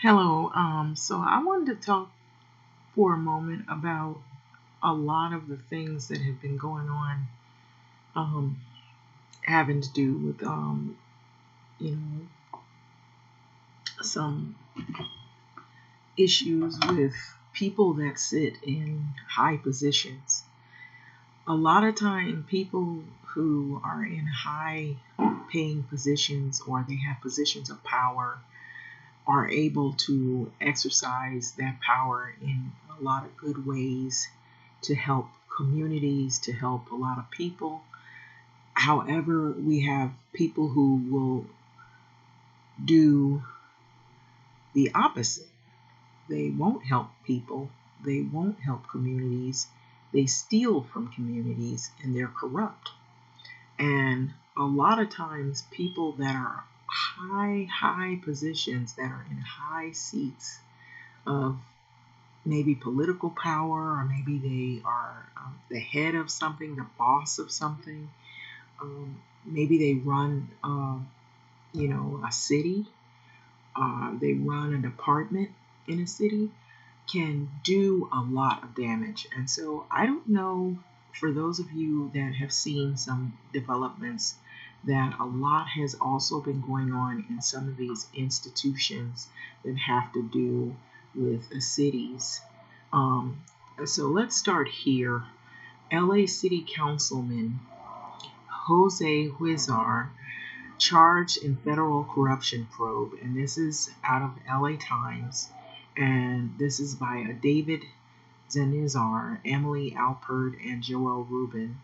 Hello. So I wanted to talk for a moment about a lot of the things that have been going on, um, having to do with, you know, some issues with people that sit in high positions. A lot of time, people who are in high paying positions or they have positions of power are able to exercise that power in a lot of good ways to help communities, to help a lot of people. However, we have people who will do the opposite. They won't help people, they won't help communities, they steal from communities and they're corrupt. And a lot of times, people that are high positions, that are in high seats of maybe political power, or maybe they are the head of something, the boss of something. Maybe they run, a city. They run a department in a city. Can do a lot of damage. And so I don't know, for those of you that have seen some developments, that a lot has also been going on in some of these institutions that have to do with the cities. Um, so let's start here. LA City Councilman Jose Huizar charged in federal corruption probe, and this is out of LA Times, and this is by David Zenizar, Emily Alpert, and Joel Rubin.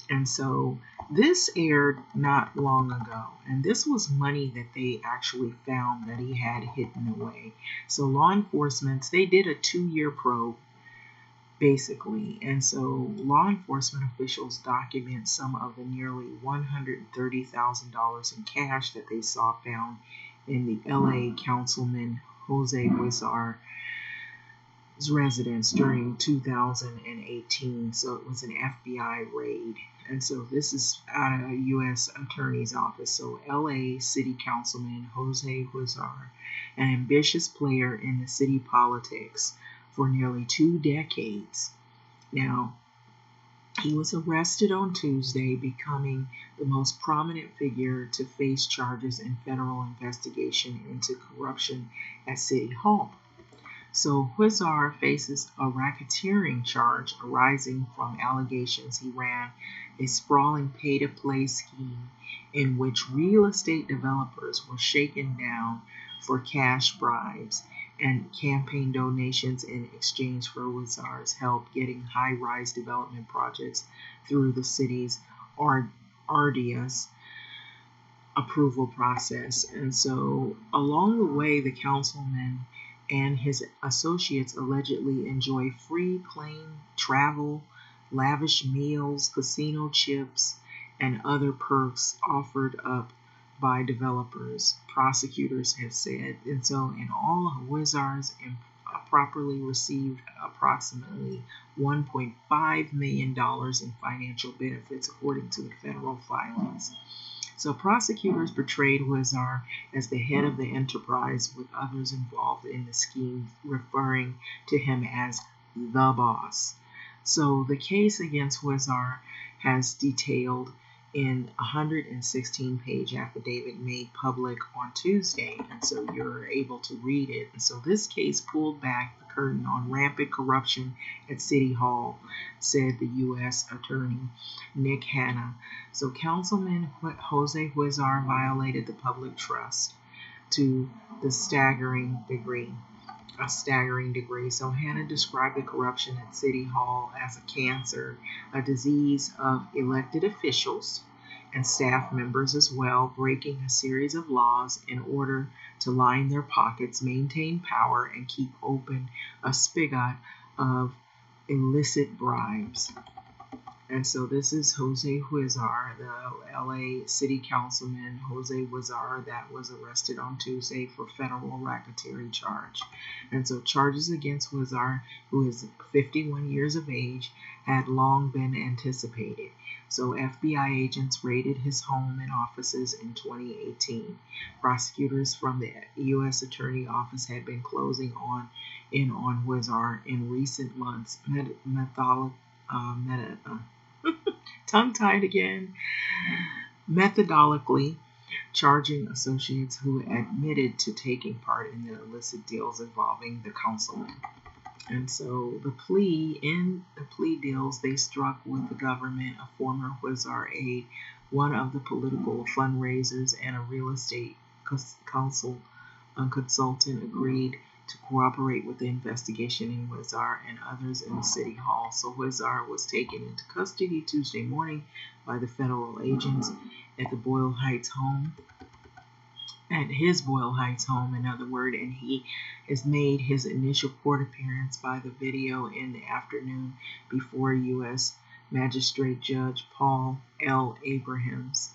And so this aired not long ago, and this was money that they actually found that he had hidden away. So law enforcement, they did a 2-year probe basically. And so law enforcement officials document some of the nearly $130,000 in cash that they saw found in the LA Councilman Jose Huizar's residence during 2018. So it was an FBI raid. And so this is out of a U.S. Attorney's Office. So LA City Councilman Jose Huizar, an ambitious player in the city politics for nearly 2 decades. Now, he was arrested on Tuesday, becoming the most prominent figure to face charges in federal investigation into corruption at City Hall. So Huizar faces a racketeering charge arising from allegations he ran a sprawling pay-to-play scheme in which real estate developers were shaken down for cash bribes and campaign donations in exchange for Huizar's help getting high-rise development projects through the city's arduous approval process. And so along the way, the councilman and his associates allegedly enjoy free plane travel, lavish meals, casino chips, and other perks offered up by developers, prosecutors have said. And so, in all, Wizards properly received approximately $1.5 million in financial benefits, according to the federal filings. So prosecutors portrayed Huizar as the head of the enterprise, with others involved in the scheme referring to him as the boss. So the case against Huizar has detailed in a 116-page affidavit made public on Tuesday, and so you're able to read it. And so this case pulled back the curtain on rampant corruption at City Hall, said the U.S. Attorney Nick Hanna. So Councilman Jose Huizar violated the public trust to the staggering degree. A staggering degree. So Hannah described the corruption at City Hall as a cancer, a disease of elected officials and staff members as well, breaking a series of laws in order to line their pockets, maintain power, and keep open a spigot of illicit bribes. And so this is Jose Huizar, the LA City Councilman Jose Huizar, that was arrested on Tuesday for federal racketeering charge. And so charges against Huizar, who is 51 years of age, had long been anticipated. So FBI agents raided his home and offices in 2018. Prosecutors from the U.S. Attorney Office had been closing in on Huizar in recent months, tongue-tied again, methodically charging associates who admitted to taking part in the illicit deals involving the councilman. And so the plea deals they struck with the government, a former Huizar aide, one of the political fundraisers, and a real estate consultant agreed to cooperate with the investigation in Huizar and others in City Hall. So Huizar was taken into custody Tuesday morning by the federal agents at the Boyle Heights home. At his Boyle Heights home, in other words, and he has made his initial court appearance by the video in the afternoon before U.S. Magistrate Judge Paul L. Abrams,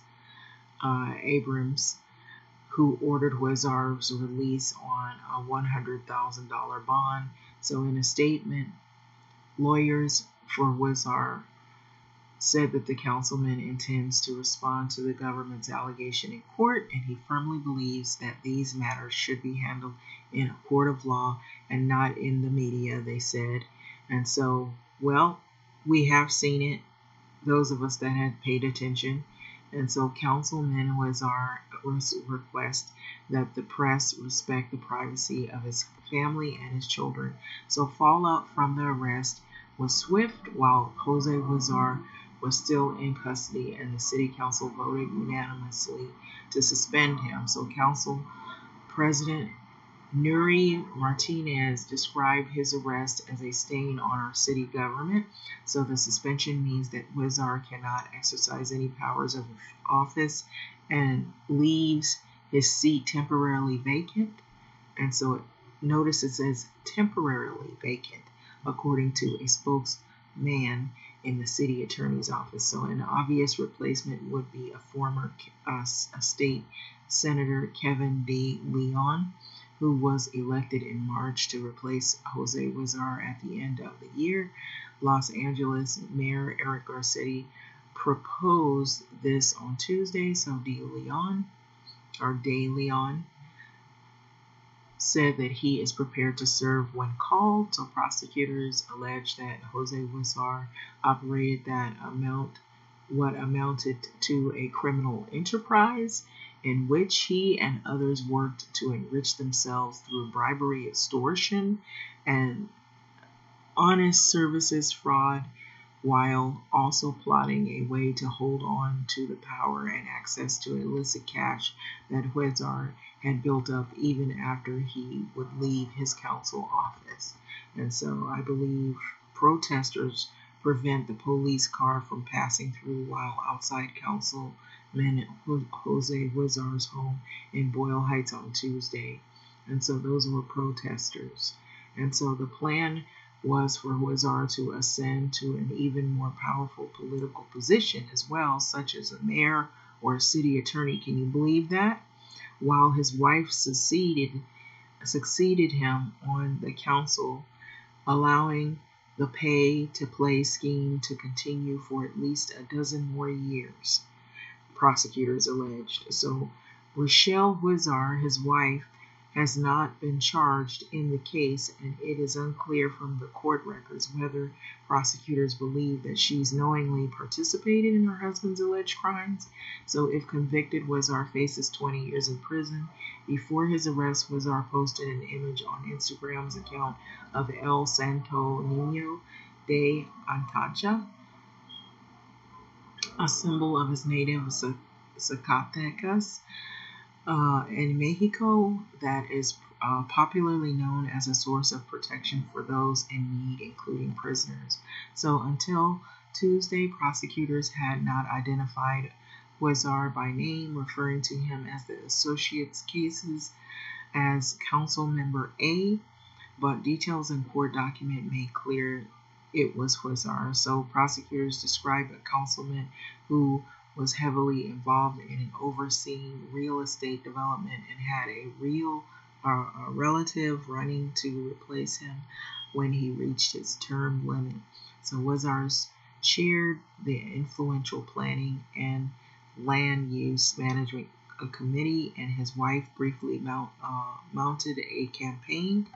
who ordered Huizar's release on a $100,000 bond. So in a statement, lawyers for Huizar said that the councilman intends to respond to the government's allegation in court, and he firmly believes that these matters should be handled in a court of law and not in the media, they said. And so, well, we have seen it, those of us that had paid attention. And so Councilman Huizar request that the press respect the privacy of his family and his children. So fallout from the arrest was swift while Jose Huizar was still in custody, and the city council voted unanimously to suspend him. So Council President Nuri Martinez described his arrest as a stain on our city government. So the suspension means that Huizar cannot exercise any powers of office and leaves his seat temporarily vacant. And so notice it says temporarily vacant, according to a spokesman in the city attorney's office. So an obvious replacement would be a former state senator, Kevin D. Leon, who was elected in March to replace Jose Huizar at the end of the year. Los Angeles Mayor Eric Garcetti proposed this on Tuesday. So De Leon said that he is prepared to serve when called. So prosecutors allege that Jose Huizar operated what amounted to a criminal enterprise in which he and others worked to enrich themselves through bribery, extortion, and honest services fraud, while also plotting a way to hold on to the power and access to illicit cash that Huizar had built up even after he would leave his council office. And so I believe protesters prevent the police car from passing through while outside Councilman Jose Huizar's home in Boyle Heights on Tuesday. And so those were protesters. And so the plan was for Huizar to ascend to an even more powerful political position as well, such as a mayor or a city attorney. Can you believe that? While his wife succeeded him on the council, allowing the pay-to-play scheme to continue for at least a dozen more years, prosecutors alleged. So Rochelle Huizar, his wife, has not been charged in the case, and it is unclear from the court records whether prosecutors believe that she's knowingly participated in her husband's alleged crimes. So if convicted, Huizar faces 20 years in prison. Before his arrest, Huizar posted an image on Instagram's account of El Santo Niño de Antacha, a symbol of his native Zacatecas, in Mexico, that is popularly known as a source of protection for those in need, including prisoners. So until Tuesday, prosecutors had not identified Huizar by name, referring to him as the associates cases as Council Member A, but details in court document made clear it was Huizar. So prosecutors described a councilman who was heavily involved in overseeing real estate development and had a relative running to replace him when he reached his term limit. So Huizar's chaired the influential planning and land use management committee, and his wife briefly mounted a campaign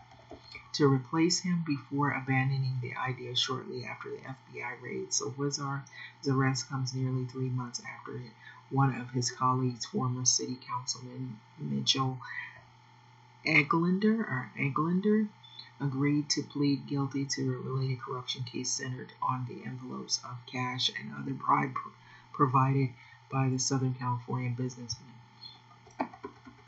to replace him before abandoning the idea shortly after the FBI raid. So Huizar's arrest comes nearly 3 months after one of his colleagues, former city councilman Mitchell Eglander, agreed to plead guilty to a related corruption case centered on the envelopes of cash and other bribe provided by the Southern California businessman.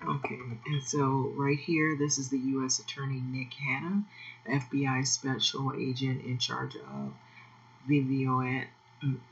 Okay, and so right here, this is the U.S. Attorney Nick Hanna, FBI Special Agent in charge of Vivian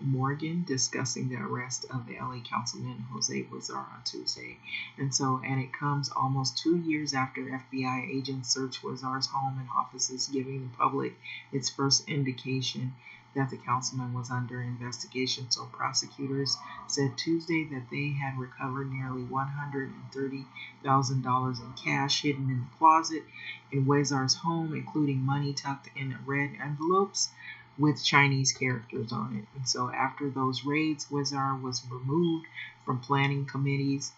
Morgan, discussing the arrest of the LA Councilman Jose Huizar on Tuesday. And it comes almost 2 years after FBI agents searched Huizar's home and offices, giving the public its first indication that the councilman was under investigation. So prosecutors said Tuesday that they had recovered nearly $130,000 in cash hidden in the closet in Huizar's home, including money tucked in red envelopes with Chinese characters on it. And so after those raids, Huizar was removed from planning committees,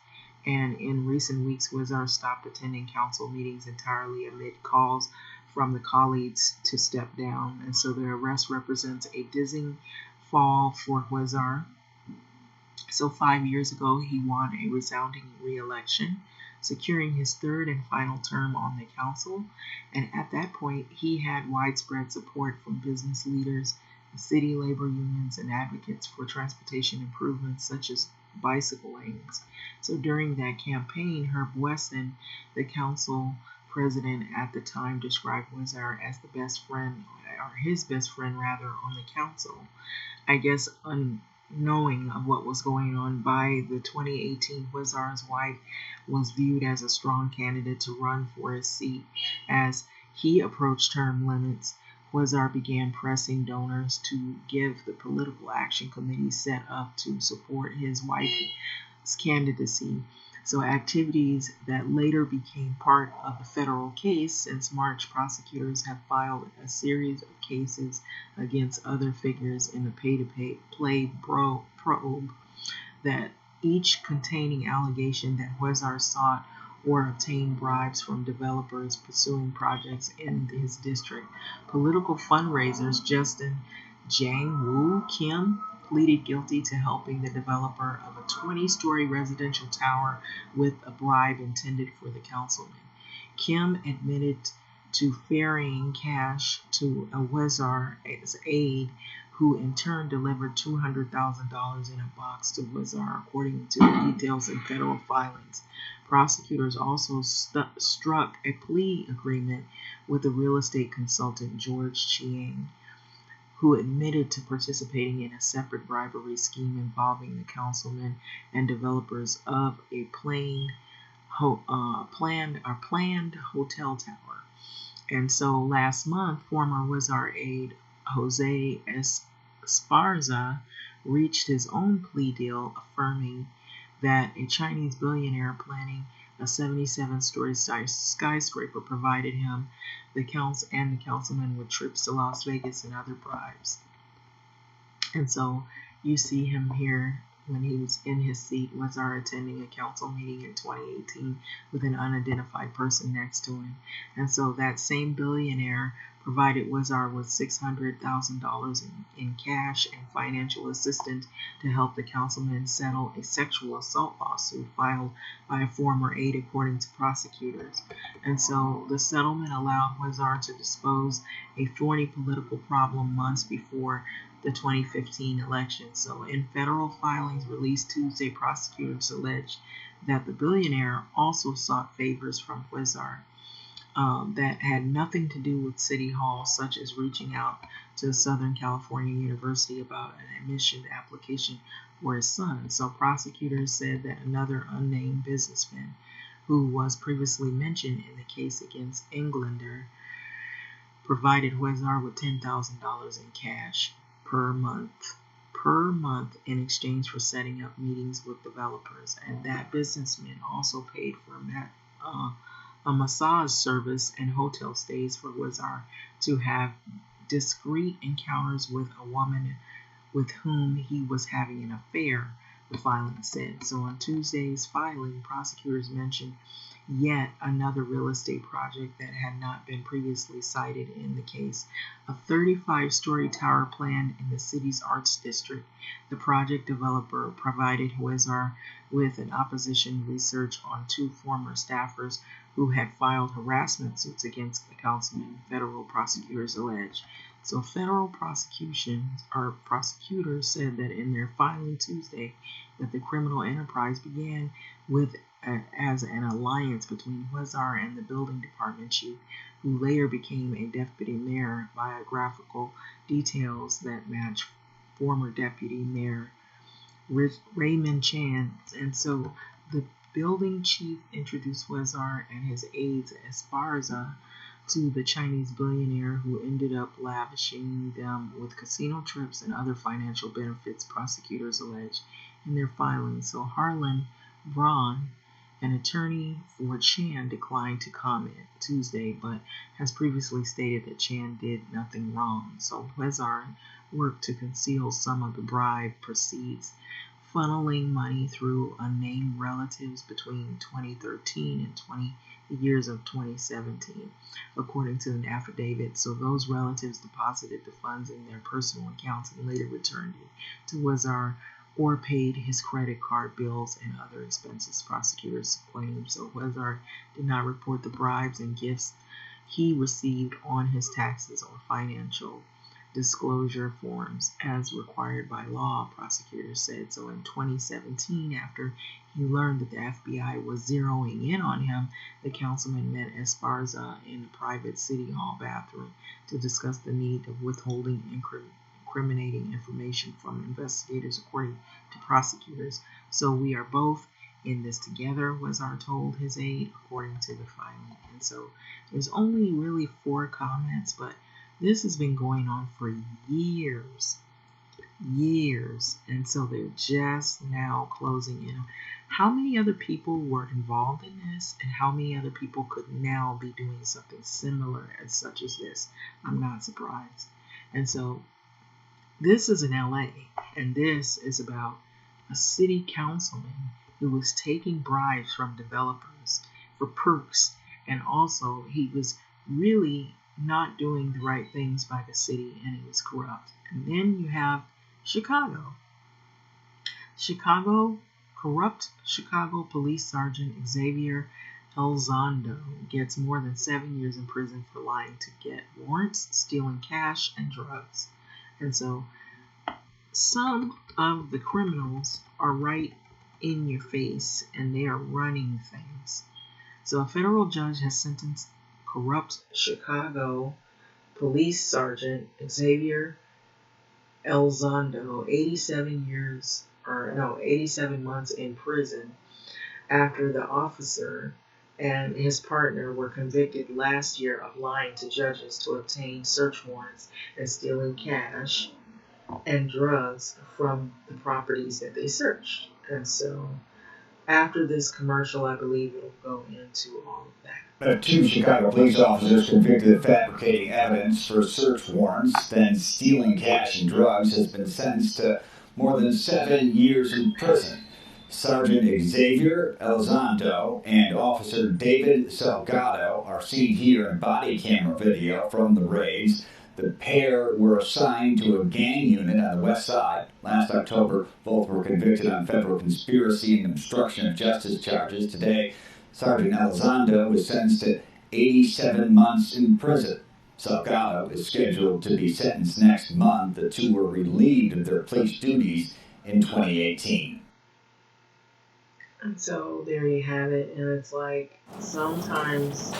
and in recent weeks, Huizar stopped attending council meetings entirely amid calls from the colleagues to step down. And so the arrest represents a dizzying fall for Huizar. So 5 years ago, he won a resounding re-election, securing his third and final term on the council. And at that point, he had widespread support from business leaders, city labor unions, and advocates for transportation improvements such as bicycle lanes. So during that campaign, Herb Wesson, the council president at the time, described Huizar as the best friend, or his best friend rather, on the council. I guess unknowing of what was going on, by the 2018, Huizar's wife was viewed as a strong candidate to run for his seat. As he approached term limits, Huizar began pressing donors to give the political action committee set up to support his wife's candidacy. So activities that later became part of the federal case. Since March, prosecutors have filed a series of cases against other figures in the pay-to-play probe, that each containing allegation that Huizar sought or obtained bribes from developers pursuing projects in his district. Political fundraisers Justin Jang Woo Kim pleaded guilty to helping the developer of a 20-story residential tower with a bribe intended for the councilman. Kim admitted to ferrying cash to a Huizar's aide, who in turn delivered $200,000 in a box to Huizar, according to the details in federal filings. Prosecutors also struck a plea agreement with the real estate consultant George Chiang, who admitted to participating in a separate bribery scheme involving the councilman and developers of a planned hotel tower. And so last month, former Huizar aide Jose Esparza reached his own plea deal, affirming that a Chinese billionaire planning a 77-story skyscraper provided him the councilman with trips to Las Vegas and other bribes. And so you see him here when he was in his seat, Huizar attending a council meeting in 2018 with an unidentified person next to him. And so that same billionaire provided Huizar with $600,000 in cash and financial assistance to help the councilman settle a sexual assault lawsuit filed by a former aide, according to prosecutors. And so the settlement allowed Huizar to dispose a thorny political problem months before the 2015 election. So in federal filings released Tuesday, prosecutors alleged that the billionaire also sought favors from Huizar that had nothing to do with City Hall, such as reaching out to Southern California University about an admission application for his son. So prosecutors said that another unnamed businessman who was previously mentioned in the case against Englander provided Huizar with $10,000 in cash per month in exchange for setting up meetings with developers. And that businessman also paid for a massage service and hotel stays for Huizar to have discreet encounters with a woman with whom he was having an affair, the filing said. So on Tuesday's filing, prosecutors mentioned yet another real estate project that had not been previously cited in the case, a 35-story tower planned in the city's arts district. The project developer provided Huizar with an opposition research on two former staffers who had filed harassment suits against the councilman, federal prosecutors allege. So federal prosecutors said that in their filing Tuesday that the criminal enterprise began with as an alliance between Huizar and the building department chief, who later became a deputy mayor. Biographical details that match former deputy mayor Raymond Chan. And so the building chief introduced Huizar and his aides Esparza to the Chinese billionaire, who ended up lavishing them with casino trips and other financial benefits, prosecutors allege in their filings. So Harlan Braun, an attorney for Chan, declined to comment Tuesday, but has previously stated that Chan did nothing wrong. So Huizar worked to conceal some of the bribe proceeds, funneling money through unnamed relatives between 2013 and the years of 2017, according to an affidavit. So those relatives deposited the funds in their personal accounts and later returned it to Huizar or paid his credit card bills and other expenses, prosecutors claim. So Huizar did not report the bribes and gifts he received on his taxes or financial disclosure forms as required by law, prosecutors said. So in 2017, after he learned that the FBI was zeroing in on him, the councilman met Esparza in a private city hall bathroom to discuss the need of withholding incriminating information from investigators, according to prosecutors. So we are both in this together, Huizar told his aide, according to the filing. And so there's only really 4 comments, but this has been going on for years. And so they're just now closing in. How many other people were involved in this, and how many other people could now be doing something similar as such as this? I'm not surprised. And so this is in LA, and this is about a city councilman who was taking bribes from developers for perks, and also he was really not doing the right things by the city, and he was corrupt. And then you have Chicago, corrupt Chicago Police Sergeant Xavier Elizondo gets more than 7 years in prison for lying to get warrants, stealing cash, and drugs. And so some of the criminals are right in your face, and they are running things. So a federal judge has sentenced corrupt Chicago Police Sergeant Xavier Elizondo 87 months in prison after the officer and his partner were convicted last year of lying to judges to obtain search warrants and stealing cash and drugs from the properties that they searched. And so after this commercial, I believe it'll go into all of that. 2 Chicago police officers convicted of fabricating evidence for search warrants, then stealing cash and drugs, has been sentenced to more than 7 years in prison. Sergeant Xavier Elizondo and Officer David Salgado are seen here in body camera video from the raids. The pair were assigned to a gang unit on the west side. Last October, both were convicted on federal conspiracy and obstruction of justice charges. Today, Sergeant Elizondo was sentenced to 87 months in prison. Salgado is scheduled to be sentenced next month. The 2 were relieved of their police duties in 2018. And so there you have it. And it's like sometimes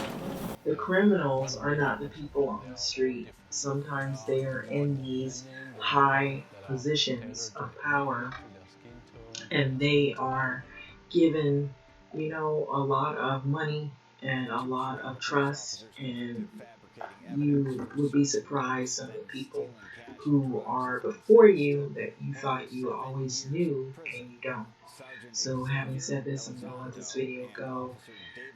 the criminals are not the people on the street. Sometimes they are in these high positions of power, and they are given, a lot of money and a lot of trust, and you would be surprised some of the people who are before you that you thought you always knew and you don't. So having said this, I'm gonna let this video go.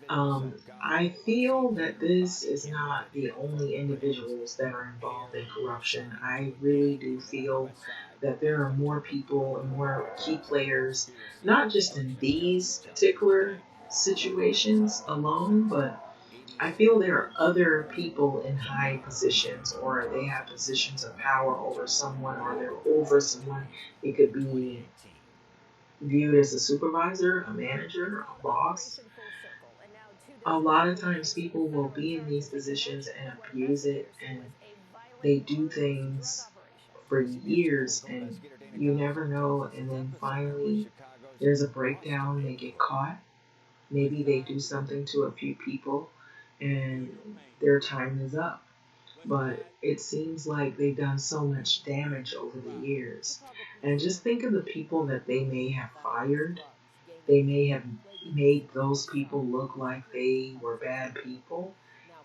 I feel that this is not the only individuals that are involved in corruption. I really do feel that there are more people and more key players, not just in these particular situations alone, but I feel there are other people in high positions or they have positions of power over someone or they're over someone. It could be viewed as a supervisor, a manager, a boss. A lot of times people will be in these positions and abuse it and they do things for years and you never know, and then finally there's a breakdown, they get caught. Maybe they do something to a few people and their time is up. But it seems like they've done so much damage over the years. And just think of the people that they may have fired. They may have made those people look like they were bad people.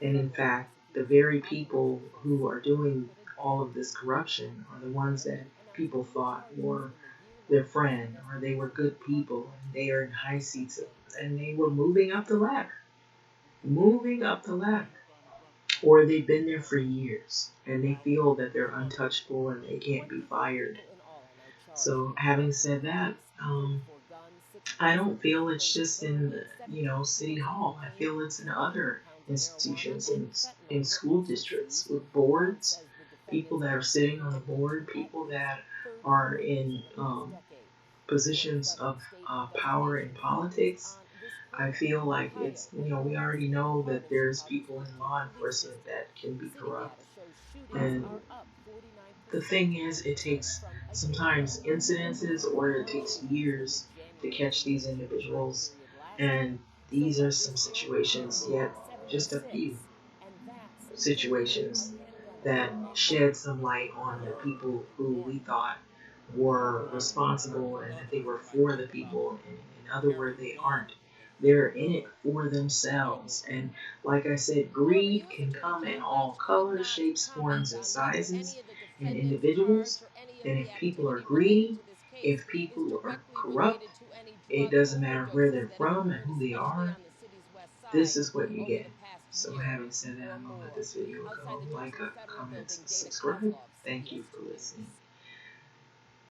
And in fact, the very people who are doing all of this corruption are the ones that people thought were their friend or they were good people and they are in high seats and they were moving up the ladder. Moving up the ladder. Or they've been there for years and they feel that they're untouchable and they can't be fired. So having said that, I don't feel it's just in City Hall. I feel it's in other institutions, in school districts with boards, people that are sitting on the board, people that are in positions of power in politics. I feel like it's, we already know that there's people in law enforcement that can be corrupt. And the thing is, it takes sometimes incidences or it takes years to catch these individuals. And these are some situations, yet just a few situations that shed some light on the people who we thought were responsible and that they were for the people. And in other words, they aren't. They're in it for themselves. And like I said, greed can come in all colors, shapes, forms, and sizes in individuals. And if people are greedy, if people are corrupt, it doesn't matter where they're from and who they are, this is what you get. So having said that, I'm going to let this video go. Like, comment, subscribe. Thank you for listening.